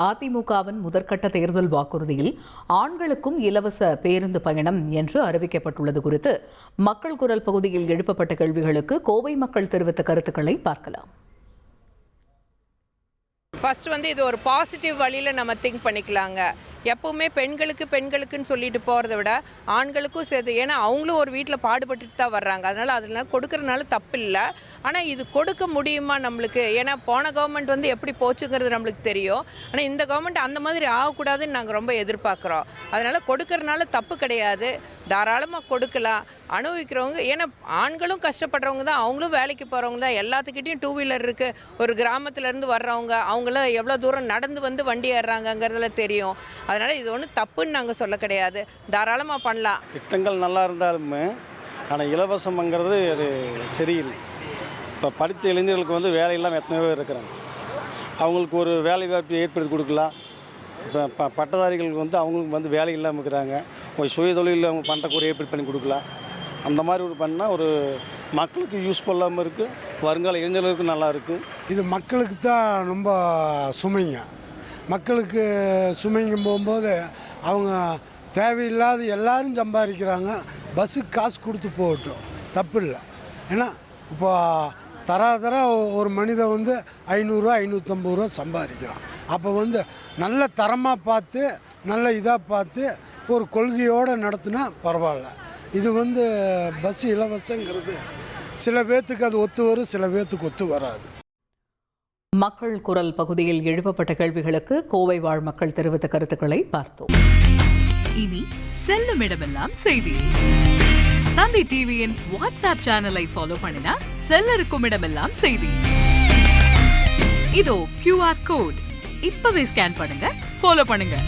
அதிமுகவின் முதற்கட்ட தேர்தல் வாக்குறுதியில் ஆண்களுக்கும் இலவச பேருந்து பயணம் என்று அறிவிக்கப்பட்டுள்ளது குறித்து மக்கள் குரல் பகுதியில் எழுப்பப்பட்ட கேள்விகளுக்கு கோவை மக்கள் தெரிவித்த கருத்துக்களை பார்க்கலாம். ஃபர்ஸ்ட் இது ஒரு பாசிட்டிவ் வழியில் நம்ம திங்க் பண்ணிக்கலாங்க. எப்பவுமே பெண்களுக்குன்னு சொல்லிட்டு போகிறத விட ஆண்களுக்கும் சேர்த்து, ஏன்னா அவங்களும் ஒரு வீட்டில் பாடுபட்டுட்டு தான் வர்றாங்க. அதனால் கொடுக்கறதுனால தப்பு இல்லை. ஆனால் இது கொடுக்க முடியுமா நம்மளுக்கு? ஏன்னா போன கவர்மெண்ட் எப்படி போச்சுங்கிறது நம்மளுக்கு தெரியும். ஆனால் இந்த கவர்மெண்ட் அந்த மாதிரி ஆகக்கூடாதுன்னு நாங்கள் ரொம்ப எதிர்பார்க்குறோம். அதனால் கொடுக்கறதுனால தப்பு கிடையாது, தாராளமாக கொடுக்கலாம். அனுபவிக்கிறவங்க, ஏன்னா ஆண்களும் கஷ்டப்படுறவங்க தான், அவங்களும் வேலைக்கு போகிறவங்க தான், எல்லாத்துக்கிட்டையும் டூ வீலர் இருக்குது. ஒரு கிராமத்துலேருந்து வர்றவங்க அவங்களாம் எவ்வளோ தூரம் நடந்து வண்டி ஏறுறாங்கங்கிறதுல தெரியும். அதனால் இது ஒன்றும் தப்புன்னு நாங்கள் சொல்ல கிடையாது, தாராளமாக பண்ணலாம். திட்டங்கள் நல்லா இருந்தாலுமே ஆனால் இலவசம்ங்கிறது அது சரியில்லை. இப்போ படித்த இளைஞர்களுக்கு வேலை இல்லாமல் எத்தனை பேர் இருக்கிறாங்க. அவங்களுக்கு ஒரு வேலை வாய்ப்பு ஏற்படுத்தி கொடுக்கலாம். இப்போ பட்டதாரிகளுக்கு அவங்களுக்கு வேலை இல்லாமல் இருக்கிறாங்க. ஒரு சுய தொழில் அவங்க பண்ணுறக்கு ஒரு ஏற்பாடு பண்ணி கொடுக்கலாம். அந்த மாதிரி ஒரு பண்ணால் ஒரு மக்களுக்கு யூஸ்ஃபுல்லாகவும் இருக்குது, வருங்கால இளைஞர்களுக்கு நல்லா இருக்குது. இது மக்களுக்கு தான் ரொம்ப சுமைங்க. மக்களுக்கு சுமைங்கும் போகும்போது அவங்க தேவையில்லாத எல்லாரும் சம்பாதிக்கிறாங்க. பஸ்ஸுக்கு காசு கொடுத்து போகட்டும், தப்பு இல்லை. ஏன்னா இப்போ தர ஒரு மனிதன் 500 550 ரூபா சம்பாதிக்கிறான். அப்போ நல்ல தரமாக பார்த்து நல்ல இதாக பார்த்து ஒரு கொள்கையோடு நடத்தினா பரவாயில்ல. இது பஸ் இலவசங்கிறது சில பேர்த்துக்கு அது ஒத்து வரும், சில பேர்த்துக்கு ஒத்து வராது. மக்கள் குரல் பகுதியில் எழுப்பப்பட்ட கேள்விகளுக்கு கோவை வாழ் மக்கள் தெரிவித்த கருத்துக்களை பார்த்தோம். இனி செல்லும் இடமெல்லாம் செய்தி. தந்தி டிவியின் வாட்ஸ்அப் சேனலை ஃபாலோ பண்ணினா செல்ல இருக்கும் இடமெல்லாம் செய்தி. இதோ QR கோட், இப்பவே ஸ்கேன் பண்ணுங்க, ஃபாலோ பண்ணுங்க.